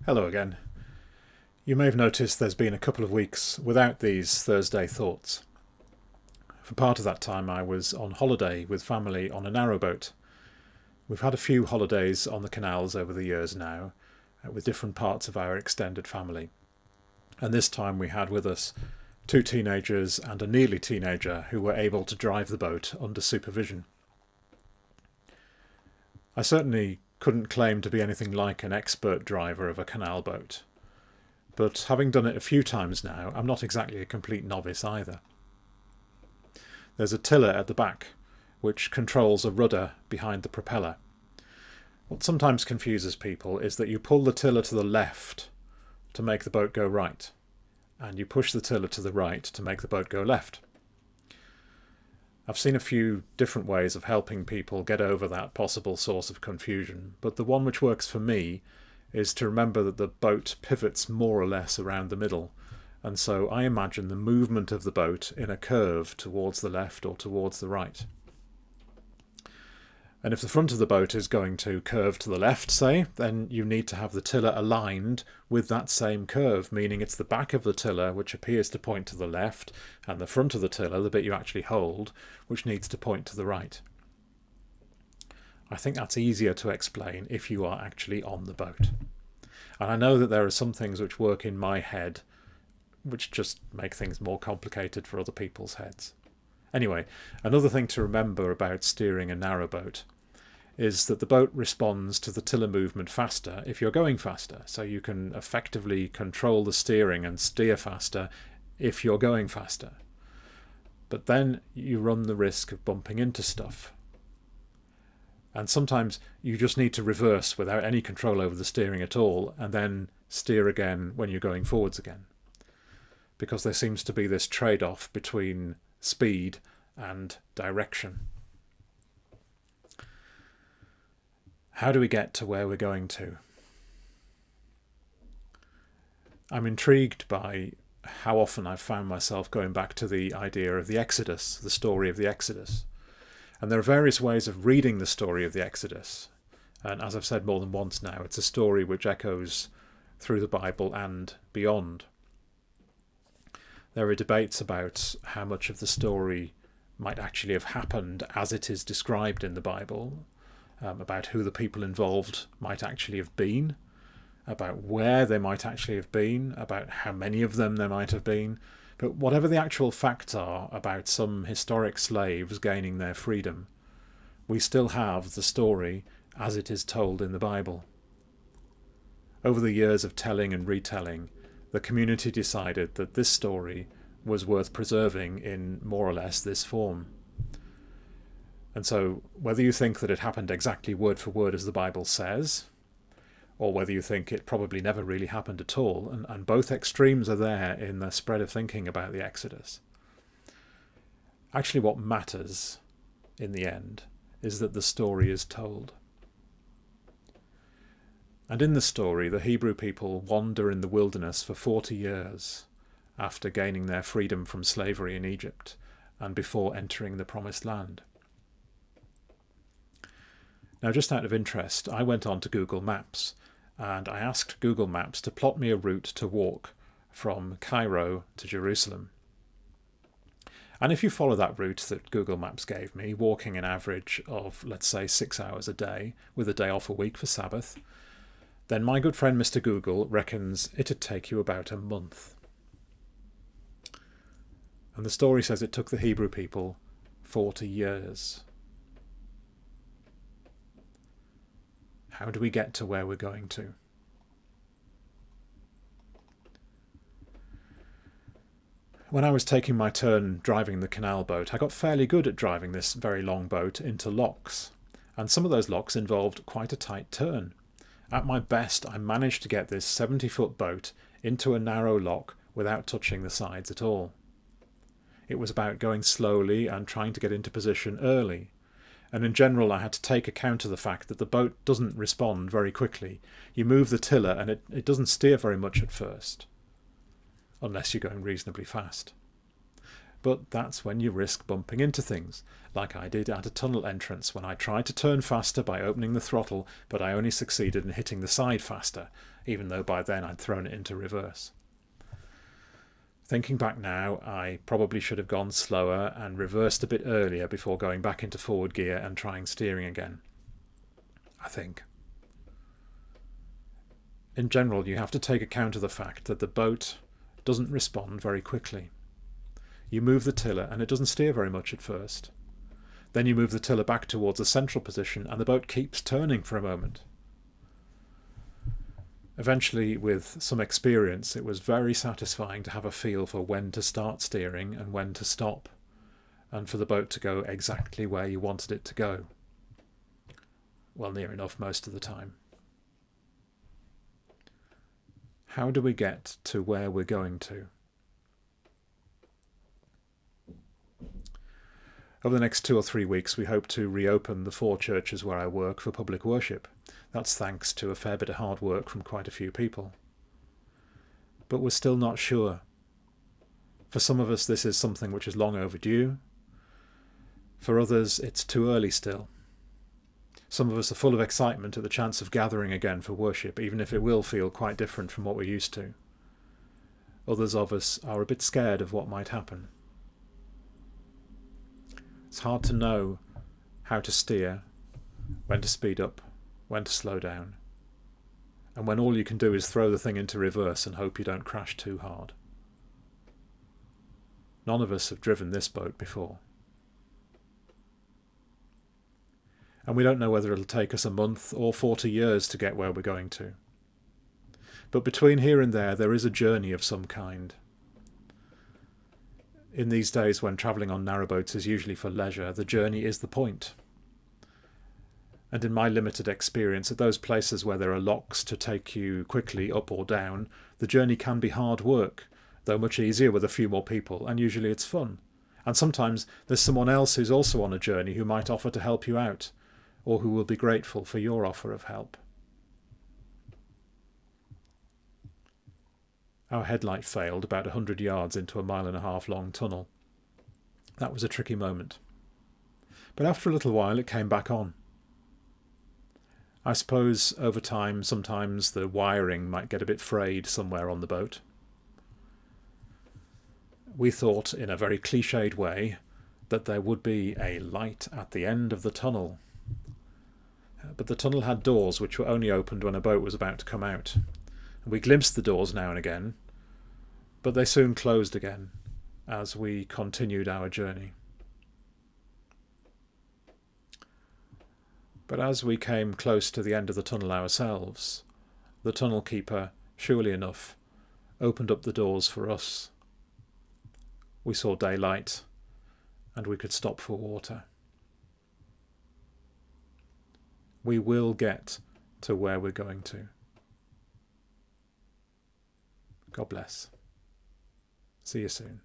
Hello again. You may have noticed there's been a couple of weeks without these Thursday thoughts. For part of that time I was on holiday with family on a narrowboat. We've had a few holidays on the canals over the years now, with different parts of our extended family. And this time we had with us two teenagers and a nearly teenager who were able to drive the boat under supervision. I certainly couldn't claim to be anything like an expert driver of a canal boat. But having done it a few times now, I'm not exactly a complete novice either. There's a tiller at the back, which controls a rudder behind the propeller. What sometimes confuses people is that you pull the tiller to the left to make the boat go right, and you push the tiller to the right to make the boat go left. I've seen a few different ways of helping people get over that possible source of confusion, but the one which works for me is to remember that the boat pivots more or less around the middle, and so I imagine the movement of the boat in a curve towards the left or towards the right. And if the front of the boat is going to curve to the left, say, then you need to have the tiller aligned with that same curve, meaning it's the back of the tiller which appears to point to the left, and the front of the tiller, the bit you actually hold, which needs to point to the right. I think that's easier to explain if you are actually on the boat. And I know that there are some things which work in my head which just make things more complicated for other people's heads. Anyway, another thing to remember about steering a narrowboat is that the boat responds to the tiller movement faster if you're going faster, so you can effectively control the steering and steer faster if you're going faster. But then you run the risk of bumping into stuff. And sometimes you just need to reverse without any control over the steering at all, and then steer again when you're going forwards again. Because there seems to be this trade-off between speed and direction. How do we get to where we're going to? I'm intrigued by how often I've found myself going back to the idea of the Exodus, the story of the Exodus. And there are various ways of reading the story of the Exodus. And as I've said more than once now, it's a story which echoes through the Bible and beyond. There are debates about how much of the story might actually have happened as it is described in the Bible, about who the people involved might actually have been, about where they might actually have been, about how many of them there might have been. But whatever the actual facts are about some historic slaves gaining their freedom, we still have the story as it is told in the Bible. Over the years of telling and retelling, the community decided that this story was worth preserving in more or less this form. And so whether you think that it happened exactly word for word as the Bible says, or whether you think it probably never really happened at all, and both extremes are there in the spread of thinking about the Exodus. Actually what matters in the end is that the story is told. And in the story, the Hebrew people wander in the wilderness for 40 years after gaining their freedom from slavery in Egypt and before entering the Promised Land. Now, just out of interest, I went on to Google Maps and I asked Google Maps to plot me a route to walk from Cairo to Jerusalem. And if you follow that route that Google Maps gave me, walking an average of, let's say, 6 hours a day, with a day off a week for Sabbath, then my good friend Mr. Google reckons it'd take you about a month. And the story says it took the Hebrew people 40 years. How do we get to where we're going to? When I was taking my turn driving the canal boat, I got fairly good at driving this very long boat into locks. And some of those locks involved quite a tight turn. At my best, I managed to get this 70-foot boat into a narrow lock without touching the sides at all. It was about going slowly and trying to get into position early. And in general, I had to take account of the fact that the boat doesn't respond very quickly. You move the tiller and it doesn't steer very much at first, unless you're going reasonably fast. But that's when you risk bumping into things, like I did at a tunnel entrance when I tried to turn faster by opening the throttle, but I only succeeded in hitting the side faster, even though by then I'd thrown it into reverse. Thinking back now, I probably should have gone slower and reversed a bit earlier before going back into forward gear and trying steering again, I think. In general, you have to take account of the fact that the boat doesn't respond very quickly. You move the tiller and it doesn't steer very much at first. Then you move the tiller back towards the central position and the boat keeps turning for a moment. Eventually, with some experience, it was very satisfying to have a feel for when to start steering and when to stop, and for the boat to go exactly where you wanted it to go. Well, near enough most of the time. How do we get to where we're going to? Over the next 2 or 3 weeks, we hope to reopen the 4 churches where I work for public worship. That's thanks to a fair bit of hard work from quite a few people. But we're still not sure. For some of us, this is something which is long overdue. For others, it's too early still. Some of us are full of excitement at the chance of gathering again for worship, even if it will feel quite different from what we're used to. Others of us are a bit scared of what might happen. It's hard to know how to steer, when to speed up, when to slow down, and when all you can do is throw the thing into reverse and hope you don't crash too hard. None of us have driven this boat before. And we don't know whether it'll take us a month or 40 years to get where we're going to. But between here and there is a journey of some kind. In these days when travelling on narrowboats is usually for leisure, the journey is the point. And in my limited experience, at those places where there are locks to take you quickly up or down, the journey can be hard work, though much easier with a few more people, and usually it's fun. And sometimes there's someone else who's also on a journey who might offer to help you out, or who will be grateful for your offer of help. Our headlight failed about 100 yards into a 1.5 mile long tunnel. That was a tricky moment. But after a little while it came back on. I suppose over time sometimes the wiring might get a bit frayed somewhere on the boat. We thought in a very cliched way that there would be a light at the end of the tunnel. But the tunnel had doors which were only opened when a boat was about to come out. We glimpsed the doors now and again, but they soon closed again as we continued our journey. But as we came close to the end of the tunnel ourselves, the tunnel keeper, surely enough, opened up the doors for us. We saw daylight, and we could stop for water. We will get to where we're going to. God bless. See you soon.